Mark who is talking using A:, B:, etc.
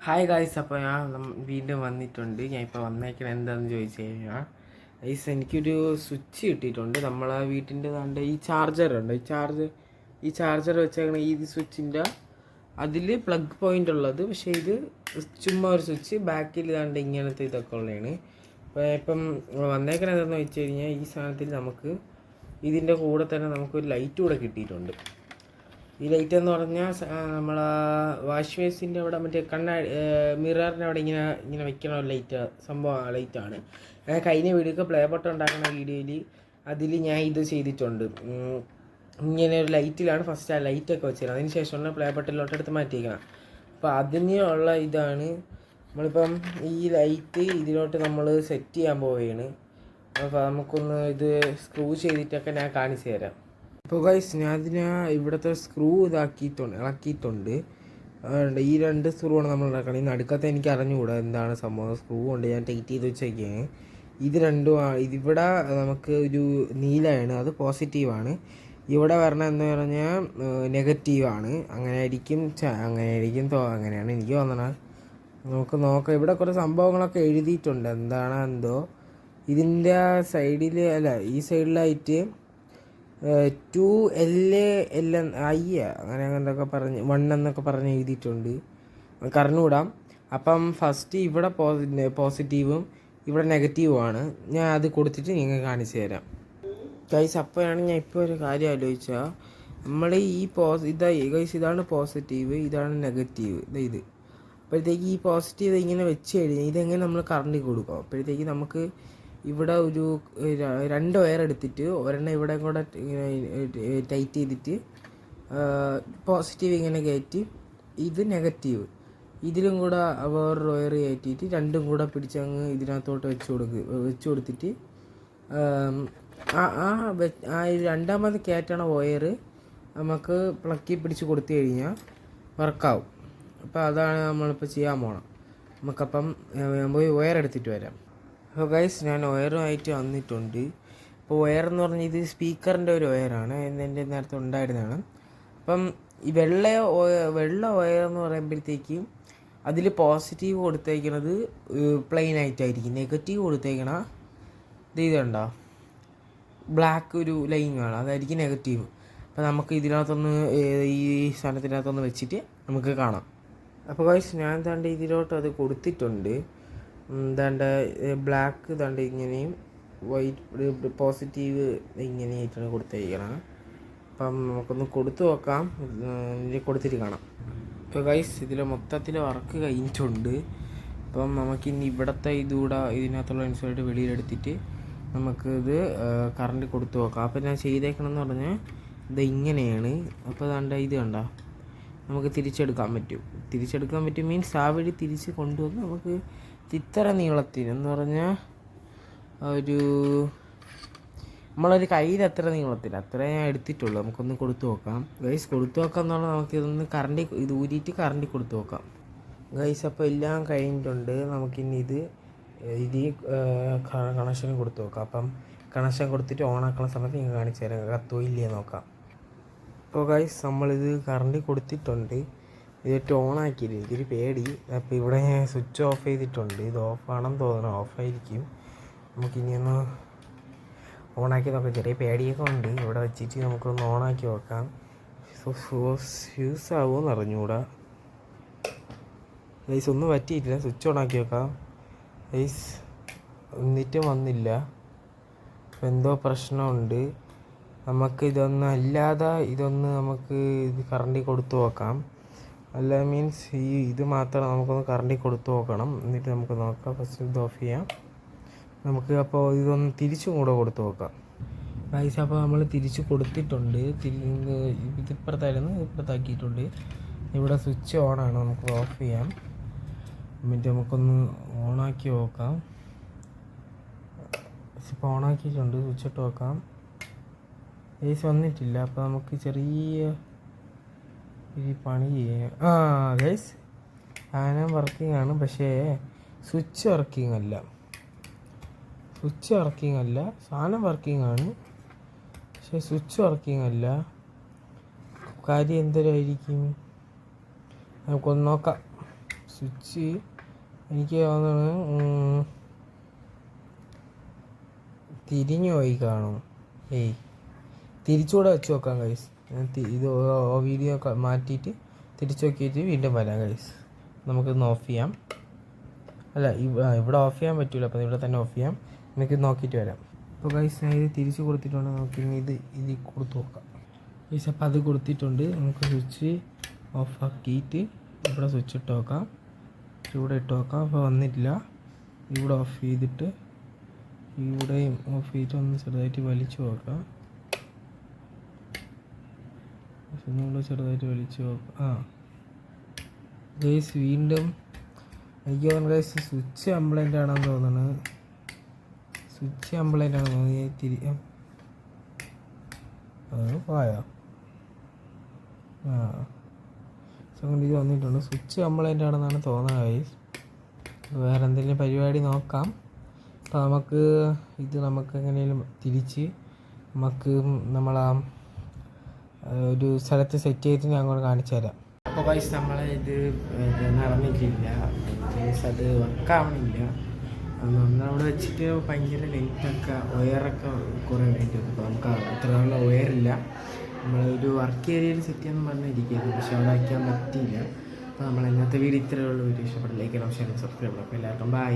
A: Hi guys, അപ്പോൾ ഞാൻ വീണ്ടും വന്നിട്ടുണ്ട്. ഞാൻ ഇപ്പോൾ വന്നേക്കണത് എന്താണെന്ന് ചോദിച്ചു കഴിഞ്ഞാൽ ഗൈസ്, എനിക്കൊരു സ്വിച്ച് കിട്ടിയിട്ടുണ്ട്. നമ്മളെ വീട്ടിൻ്റെ താണ്ട് ഈ ചാർജറുണ്ട്, ഈ ചാർജർ വെച്ചേക്കണ ഈ സ്വിച്ചിൻ്റെ അതിൽ പ്ലഗ് പോയിൻ്റ് ഉള്ളത്. പക്ഷേ ഇത് ചുമ്മാ ഒരു സ്വിച്ച്, ബാക്കിൽ താണ്ട് ഇങ്ങനത്തെ ഇതൊക്കെ ഉള്ളതാണ്. അപ്പോൾ ഇപ്പം വന്നേക്കണത് എന്താണെന്ന് വെച്ച് കഴിഞ്ഞാൽ ഈ സാധനത്തിൽ നമുക്ക് ഇതിൻ്റെ കൂടെ തന്നെ നമുക്കൊരു ലൈറ്റ് കൂടെ കിട്ടിയിട്ടുണ്ട്. ഈ ലൈറ്റ് എന്ന് പറഞ്ഞാൽ നമ്മൾ വാഷ് ബേസിൻ്റെ അവിടെ മറ്റേ മിററിൻ്റെ അവിടെ ഇങ്ങനെ ഇങ്ങനെ വെക്കണ ഒരു സംഭവം ലൈറ്റാണ്. കഴിഞ്ഞ വീഡിയോക്ക് പ്ലേ ബട്ടൺ ഉണ്ടാക്കുന്ന വീഡിയോയിൽ അതിൽ ഞാൻ ഇത് ചെയ്തിട്ടുണ്ട്. ഇങ്ങനെ ഒരു ലൈറ്റിലാണ് ഫസ്റ്റ് ആ ലൈറ്റൊക്കെ വെച്ചിരുന്നത്. അതിന് ശേഷമാണ് പ്ലേ ബട്ടണിലോട്ട് എടുത്ത് മാറ്റിയിരിക്കണം. അപ്പോൾ അതിനുള്ള ഇതാണ് നമ്മളിപ്പം ഈ ലൈറ്റ് ഇതിലോട്ട് നമ്മൾ സെറ്റ് ചെയ്യാൻ പോവുകയാണ്. അപ്പോൾ നമുക്കൊന്ന് ഇത് സ്ക്രൂ ചെയ്തിട്ടൊക്കെ ഞാൻ കാണിച്ചു തരാം. അപ്പോൾ ഗൈസ്, ഞാൻ ഇവിടുത്തെ സ്ക്രൂ ഇളക്കിയിട്ടുണ്ട്. ഈ 2 സ്ക്രൂ ആണ് നമ്മൾ ഇളക്കണം. ഈ നടുക്കത്തെ എനിക്ക് അറിഞ്ഞുകൂടാ എന്താണ് സംഭവം. സ്ക്രൂ കൊണ്ട് ഞാൻ ടൈറ്റ് ചെയ്ത് വെച്ചേക്കാണ്. ഇത് രണ്ടും ഇതിവിടെ നമുക്ക് ഒരു നീലയാണ്, അത് പോസിറ്റീവാണ്. ഇവിടെ വരണ എന്ന് പറഞ്ഞാൽ നെഗറ്റീവാണ്. അങ്ങനെയാണ് എനിക്ക് തോന്നണത്. നമുക്ക് നോക്കാം. ഇവിടെ കുറേ സംഭവങ്ങളൊക്കെ എഴുതിയിട്ടുണ്ട്, എന്താണ് എന്തോ. ഇതിൻ്റെ സൈഡിൽ ഈ സൈഡിലായിട്ട് 2LI അങ്ങനെ എന്തൊക്കെ പറഞ്ഞ് 1 എന്നൊക്കെ പറഞ്ഞ് എഴുതിയിട്ടുണ്ട്. കറന്നുവിടാം. അപ്പം ഫസ്റ്റ് ഇവിടെ പോസിറ്റീവും ഇവിടെ നെഗറ്റീവുമാണ്. ഞാൻ അത് കൊടുത്തിട്ട് നിങ്ങൾക്ക് കാണിച്ചു തരാം ഗൈസ്. അപ്പോഴാണ് ഞാൻ ഇപ്പോൾ ഒരു കാര്യം ആലോചിച്ചാൽ, നമ്മൾ ഈ ഗൈസ് ഇതാണ് പോസിറ്റീവ്, ഇതാണ് നെഗറ്റീവ്. ഇത് അപ്പോഴത്തേക്ക് ഈ പോസിറ്റീവ് ഇങ്ങനെ വെച്ച് കഴിഞ്ഞാൽ ഇതെങ്ങനെ നമ്മൾ കറണ്ടിൽ കൊടുക്കും. അപ്പോഴത്തേക്ക് നമുക്ക് ഇവിടെ ഒരു 2 വയർ എടുത്തിട്ട് ഒരെണ്ണം ഇവിടെ കൂടെ ഇങ്ങനെ ടൈറ്റ് ചെയ്തിട്ട് പോസിറ്റീവ് ഇങ്ങനെ കയറ്റി, ഇത് നെഗറ്റീവ് ഇതിലും കൂടെ വേറൊരു വയർ കയറ്റിയിട്ട് രണ്ടും കൂടെ പിടിച്ചങ്ങ് ഇതിനകത്തോട്ട് വെച്ച് കൊടുത്തിട്ട് രണ്ടാമത് കയറ്റണ വയർ നമുക്ക് പ്ലക്കി പിടിച്ച് കൊടുത്തു കഴിഞ്ഞാൽ വർക്കാവും. അപ്പോൾ അതാണ് നമ്മളിപ്പോൾ ചെയ്യാൻ പോകണം. നമുക്കപ്പം പോയി വയർ എടുത്തിട്ട് വരാം. അപ്പോൾ ഗൈസ്, ഞാൻ വയറുമായിട്ട് വന്നിട്ടുണ്ട്. അപ്പോൾ വയറെന്ന് പറഞ്ഞാൽ ഇത് സ്പീക്കറിൻ്റെ ഒരു വയറാണ്, എൻ്റെ നേരത്തെ ഉണ്ടായിരുന്നതാണ്. അപ്പം ഈ വെള്ള വയർ എന്ന് പറയുമ്പോഴത്തേക്കും അതിൽ പോസിറ്റീവ് കൊടുത്തേക്കുന്നത് പ്ലെയിൻ ആയിട്ടായിരിക്കും. നെഗറ്റീവ് കൊടുത്തേക്കണ ഇതുണ്ടോ, ബ്ലാക്ക് ഒരു ലൈൻ ആണ്, അതായിരിക്കും നെഗറ്റീവ്. അപ്പോൾ നമുക്ക് ഇതിനകത്തൊന്ന് ഈ സാധനത്തിനകത്തൊന്ന് വെച്ചിട്ട് നമുക്ക് കാണാം. അപ്പോൾ ഗൈസ്, ഞാൻ താണ്ട് ഇതിലോട്ട് അത് കൊടുത്തിട്ടുണ്ട്. ദാണ്ട് ബ്ലാക്ക് ദാണ്ട് ഇങ്ങനെയും വൈറ്റ് പോസിറ്റീവ് ഇങ്ങനെയായിട്ടാണ് കൊടുത്തേക്കണം. അപ്പം നമുക്കൊന്ന് കൊടുത്തു നോക്കാം, കൊടുത്തിട്ട് കാണാം. ഇപ്പോൾ ഗൈസ്, ഇതിൽ മൊത്തത്തിൽ വർക്ക് കഴിഞ്ഞിട്ടുണ്ട്. അപ്പം നമുക്കിനി ഇവിടുത്തെ ഇതിനകത്തുള്ള ഇൻസുലേറ്റ് വെളിയിലെടുത്തിട്ട് നമുക്കിത് കറണ്ട് കൊടുത്തു നോക്കാം. അപ്പോൾ ഞാൻ ചെയ്തേക്കണമെന്ന് പറഞ്ഞാൽ ഇത് ഇങ്ങനെയാണ്. അപ്പോൾ ദാണ്ട ഇത് കണ്ട നമുക്ക് തിരിച്ചെടുക്കാൻ പറ്റും മീൻസ് ആ വഴി തിരിച്ച് കൊണ്ടുവന്ന് നമുക്ക് ഇത്ര നീളത്തിന് എന്ന് പറഞ്ഞാൽ നമ്മളൊരു കയ്യിൽ എത്ര നീളത്തിൽ അത്ര ഞാൻ എടുത്തിട്ടുള്ളൂ. നമുക്കൊന്ന് കൊടുത്തു നോക്കാം ഗൈസ്. കൊടുത്തു നോക്കാം എന്ന് പറഞ്ഞാൽ നമുക്കിതൊന്ന് ഇത് ഊരിയിട്ട് കറണ്ടി കൊടുത്തു നോക്കാം ഗൈസ്. അപ്പോൾ എല്ലാം കഴിഞ്ഞിട്ടുണ്ട്. നമുക്കിനി ഇത് കണക്ഷൻ കൊടുത്തു നോക്കാം. അപ്പം കണക്ഷൻ കൊടുത്തിട്ട് ഓണാക്കുന്ന സമയത്ത് നിങ്ങൾ കാണിച്ചു തരാം കത്തോ ഇല്ലേ നോക്കാം. അപ്പോൾ ഗൈസ്, നമ്മളിത് കറണ്ടി കൊടുത്തിട്ടുണ്ട്. ഇതിട്ട് ഓണാക്കിയില്ല, എനിക്കൊരു പേടി. അപ്പോൾ ഇവിടെ ഞാൻ സ്വിച്ച് ഓഫ് ചെയ്തിട്ടുണ്ട്. ഇത് ഓഫാണെന്ന് തോന്നണം, ഓഫായിരിക്കും. നമുക്കിനിയൊന്ന് ഓണാക്കി നോക്കാം. ചെറിയ പേടിയൊക്കെ ഉണ്ട്. ഇവിടെ വെച്ചിട്ട് നമുക്കൊന്ന് ഓണാക്കി നോക്കാം. ഫ്യൂസ് ആവുമെന്ന് അറിഞ്ഞുകൂടാ ഗൈസ്. ഒന്നും പറ്റിയിട്ടില്ല. സ്വിച്ച് ഓണാക്കി നോക്കാം ഗൈസ്. എന്നിട്ടും വന്നില്ല. അപ്പോൾ എന്തോ പ്രശ്നമുണ്ട്. നമുക്ക് ഇതൊന്ന് നമുക്ക് ഇത് കറണ്ടി കൊടുത്തു നോക്കാം. അല്ല മീൻസ് ഇത് മാത്രം നമുക്കൊന്ന് കറണ്ടി കൊടുത്തു നോക്കണം. എന്നിട്ട് നമുക്ക് നോക്കാം. ഫസ്റ്റ് ഇത് ഓഫ് ചെയ്യാം നമുക്ക്. അപ്പോൾ ഇതൊന്ന് തിരിച്ചും കൂടെ കൊടുത്തു നോക്കാം ഗൈസ്. അപ്പോൾ നമ്മൾ തിരിച്ച് കൊടുത്തിട്ടുണ്ട്. ഇതിപ്പുറത്തായിരുന്നു, ഇപ്പുറത്താക്കിയിട്ടുണ്ട്. ഇവിടെ സ്വിച്ച് ഓണാണ്, നമുക്ക് ഓഫ് ചെയ്യാം. എന്നിട്ട് നമുക്കൊന്ന് ഓണാക്കി നോക്കാം. ഇപ്പോൾ ഓണാക്കിയിട്ടുണ്ട്. സ്വിച്ച് ഇട്ട് നോക്കാം ഗൈസ്. വന്നിട്ടില്ല. അപ്പോൾ നമുക്ക് ചെറിയ ഈ പണി ചെയ്യാം. ഗൈസ്, സാധനം വർക്കിംഗ് ആണ്, പക്ഷേ സ്വിച്ച് വർക്കിംഗ് അല്ല. സാധനം വർക്കിംഗ് ആണ്, പക്ഷേ സ്വിച്ച് വർക്കിംഗ് അല്ല. കാര്യം എന്തരായിരിക്കും നമുക്കൊന്ന് നോക്കാം. സ്വിച്ച് എനിക്ക് തോന്നുന്നത് തിരിഞ്ഞു പോയി കാണും. തിരിച്ചുകൂടെ വെച്ച് നോക്കാം ഗൈസ്. ഇത് വീഡിയോ മാറ്റിയിട്ട് തിരിച്ചു നോക്കിയിട്ട് വീണ്ടും വരാം ഗൈസ്. നമുക്കിന്ന് ഓഫ് ചെയ്യാം. അല്ല, ഇവിടെ ഓഫ് ചെയ്യാൻ പറ്റില്ല, അപ്പോൾ ഇവിടെ തന്നെ ഓഫ് ചെയ്യാം. നമുക്കിത് നോക്കിയിട്ട് വരാം. അപ്പോൾ ഗൈസ് ഞാൻ ഇത് തിരിച്ച് കൊടുത്തിട്ടുണ്ട്. നമുക്ക് ഇത് കൊടുത്ത് നോക്കാം ഗൈസ്. അപ്പോൾ അത് കൊടുത്തിട്ടുണ്ട്. നമുക്ക് സ്വിച്ച് ഓഫ് ആക്കിയിട്ട് ഇവിടെ സ്വിച്ച് ഇട്ട് നോക്കാം. ഇവിടെ ഇട്ട് നോക്കാം. അപ്പോൾ വന്നിട്ടില്ല. ഇവിടെ ഓഫ് ചെയ്തിട്ട് ഇവിടെയും ഓഫ് ചെയ്തിട്ട് ഒന്ന് ചെറുതായിട്ട് വലിച്ചു നോക്കാം. ഒന്നുകൂടെ ചെറുതായിട്ട് വലിച്ചു നോക്കാം. ഗൈസ് വീണ്ടും എനിക്ക് തോന്നുന്നു ഗൈസ് സ്വിച്ച് കംപ്ലൈൻ്റ് ആണെന്ന് തോന്നുന്നത്. സ്വിച്ച് കംപ്ലൈൻ്റ് ആണെന്ന് തോന്നുന്നു. അത് പോയോ? സെക്കൻഡ് ഇത് വന്നിട്ടുണ്ട്. സ്വിച്ച് കംപ്ലൈൻ്റ് ആണെന്നാണ് തോന്നുന്നത് ഗൈസ്. വേറെ എന്തെങ്കിലും പരിപാടി നോക്കാം. അപ്പോൾ നമുക്ക് എങ്ങനെയും തിരിച്ച് നമ്മളാ ഒരു സ്ഥലത്ത് സെറ്റ് ചെയ്തിട്ട് ഞാൻ അങ്ങോട്ട് കാണിച്ചു തരാം. അപ്പോൾ ഗൈസ് ഇത് നടന്നിട്ടില്ല. അത് വർക്കാവണില്ല. നമ്മളവിടെ വെച്ചിട്ട് ഭയങ്കര ലെങ്ത്തൊക്കെ വയറൊക്കെ കുറേ വേണ്ടി വരും. അപ്പോൾ നമുക്ക് അത്രയുള്ള വയറില്ല. നമ്മളൊരു വർക്ക് ഏരിയയിൽ സെറ്റ് ചെയ്യാമെന്ന് പറഞ്ഞിരിക്കുന്നത്, പക്ഷെ അവിടെ വയ്ക്കാൻ പറ്റിയില്ല. അപ്പോൾ നമ്മൾ ഇന്നത്തെ വീഡിയോ ഇത്രയുള്ള വീഡിയോ ഇഷ്ടപ്പെട്ടില്ല. ലൈക്ക് ചെയ്യണം, ഷെയർ, സബ്സ്ക്രൈബ് ചെയ്യണം. അപ്പോൾ എല്ലാവർക്കും ബൈ.